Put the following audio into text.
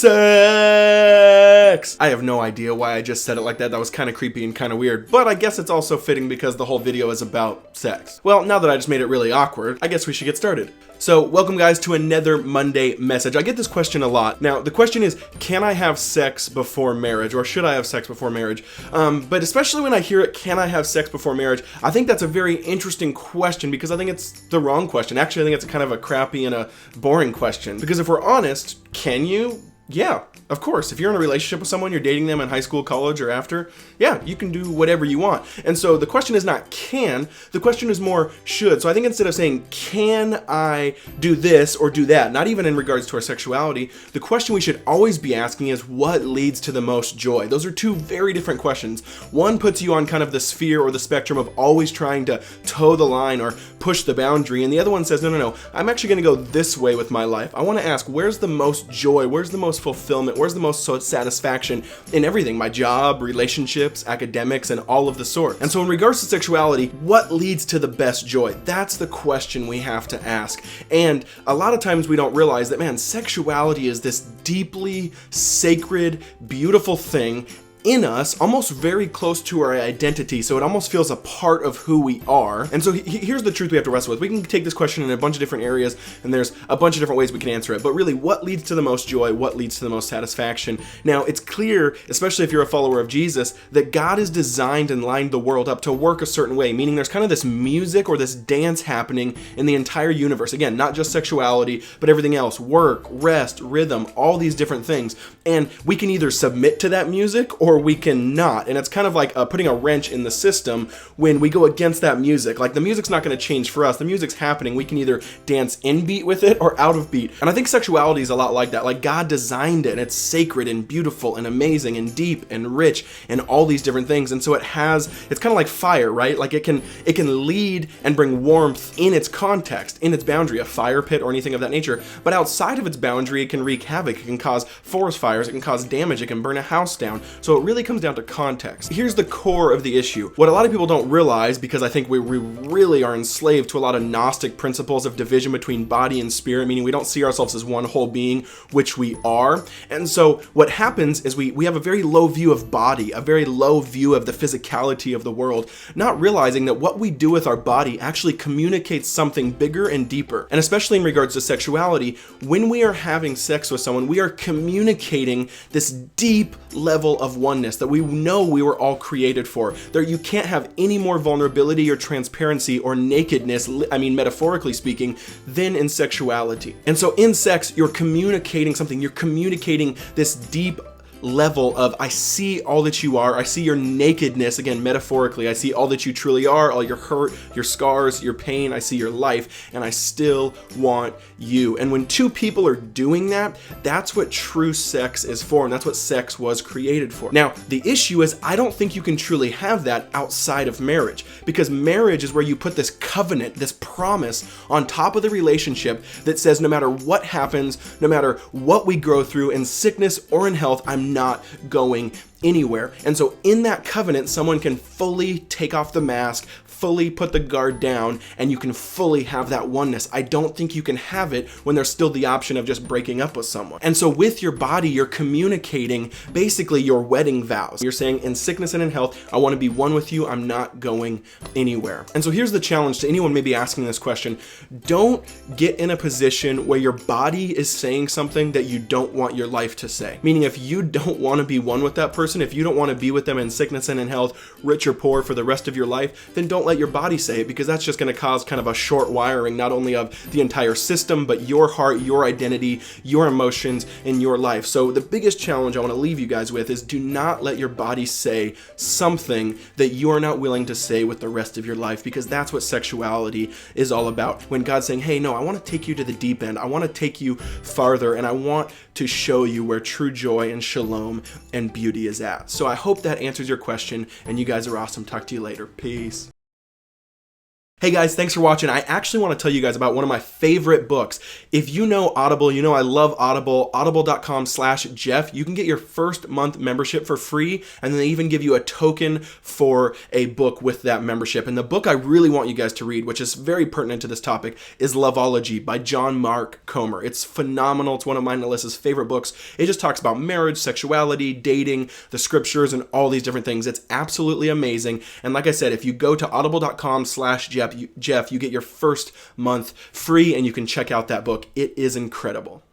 sex. I have no idea why I just said it like that. That was kind of creepy and kind of weird, but I guess it's also fitting because the whole video is about sex. Well, now that I just made it really awkward, I guess we should get started. So welcome guys to another Monday message. I get this question a lot. Now the question is, can I have sex before marriage, or should I have sex before marriage? But especially when I hear it, can I have sex before marriage? I think that's a very interesting question because I think it's the wrong question. Actually, I think it's kind of a crappy and a boring question, because if we're honest, can you? Yeah, of course. If you're in a relationship with someone, you're dating them in high school, college, or after, yeah, you can do whatever you want. And so the question is not can, the question is more should. So I think instead of saying, can I do this or do that, not even in regards to our sexuality, the question we should always be asking is what leads to the most joy? Those are two very different questions. One puts you on kind of the sphere or the spectrum of always trying to toe the line or push the boundary. And the other one says, no, I'm actually going to go this way with my life. I want to ask, where's the most joy? Where's the most fulfillment? Where's the most satisfaction in everything? My job, relationships, academics, and all of the sort. And so in regards to sexuality, what leads to the best joy? That's the question we have to ask. And a lot of times we don't realize that, man, sexuality is this deeply sacred, beautiful thing in us, almost very close to our identity, so it almost feels a part of who we are. And so here's the truth we have to wrestle with. We can take this question in a bunch of different areas, and there's a bunch of different ways we can answer it, but really, what leads to the most joy? What leads to the most satisfaction? Now, it's clear, especially if you're a follower of Jesus, that God has designed and lined the world up to work a certain way, meaning there's kind of this music or this dance happening in the entire universe. Again, not just sexuality, but everything else, work, rest, rhythm, all these different things. And we can either submit to that music or we cannot. And it's kind of like putting a wrench in the system when we go against that music. Like, the music's not going to change for us. The music's happening. We can either dance in beat with it or out of beat. And I think sexuality is a lot like that. Like, God designed it, and it's sacred and beautiful and amazing and deep and rich and all these different things. And so it's kind of like fire, right? Like it can lead and bring warmth in its context, in its boundary, a fire pit or anything of that nature. But outside of its boundary, it can wreak havoc. It can cause forest fires. It can cause damage. It can burn a house down. So it really comes down to context. Here's the core of the issue. What a lot of people don't realize, because I think we really are enslaved to a lot of Gnostic principles of division between body and spirit, meaning we don't see ourselves as one whole being, which we are. And so what happens is we have a very low view of body, a very low view of the physicality of the world, not realizing that what we do with our body actually communicates something bigger and deeper. And especially in regards to sexuality, when we are having sex with someone, we are communicating this deep level of oneness that we know we were all created for. There, you can't have any more vulnerability or transparency or nakedness, I mean metaphorically speaking, than in sexuality. And so in sex, you're communicating something. You're communicating this deep level of, I see all that you are. I see your nakedness, again, metaphorically. I see all that you truly are, all your hurt, your scars, your pain. I see your life, and I still want you. And when two people are doing that, that's what true sex is for, and that's what sex was created for. Now, the issue is, I don't think you can truly have that outside of marriage, because marriage is where you put this covenant, this promise on top of the relationship that says no matter what happens, no matter what we grow through in sickness or in health, I'm not going anywhere. And so in that covenant, someone can fully take off the mask, fully put the guard down, and you can fully have that oneness. I don't think you can have it when there's still the option of just breaking up with someone. And so with your body, you're communicating basically your wedding vows. You're saying, in sickness and in health, I want to be one with you. I'm not going anywhere. And so here's the challenge to anyone maybe asking this question. Don't get in a position where your body is saying something that you don't want your life to say. Meaning, if you don't want to be one with that person, if you don't want to be with them in sickness and in health, rich or poor, for the rest of your life, then don't let your body say it, because that's just going to cause kind of a short wiring, not only of the entire system, but your heart, your identity, your emotions, and your life. So the biggest challenge I want to leave you guys with is, do not let your body say something that you are not willing to say with the rest of your life, because that's what sexuality is all about. When God's saying, hey, no, I want to take you to the deep end. I want to take you farther, and I want to show you where true joy and shalom and beauty is at. So I hope that answers your question, and you guys are awesome. Talk to you later. Peace. Hey guys, thanks for watching. I actually want to tell you guys about one of my favorite books. If you know Audible, you know I love Audible, audible.com/Jeff. You can get your first month membership for free, and then they even give you a token for a book with that membership. And the book I really want you guys to read, which is very pertinent to this topic, is Loveology by John Mark Comer. It's phenomenal. It's one of mine and Alyssa's favorite books. It just talks about marriage, sexuality, dating, the scriptures, and all these different things. It's absolutely amazing. And like I said, if you go to audible.com/Jeff, you get your first month free and you can check out that book. It is incredible.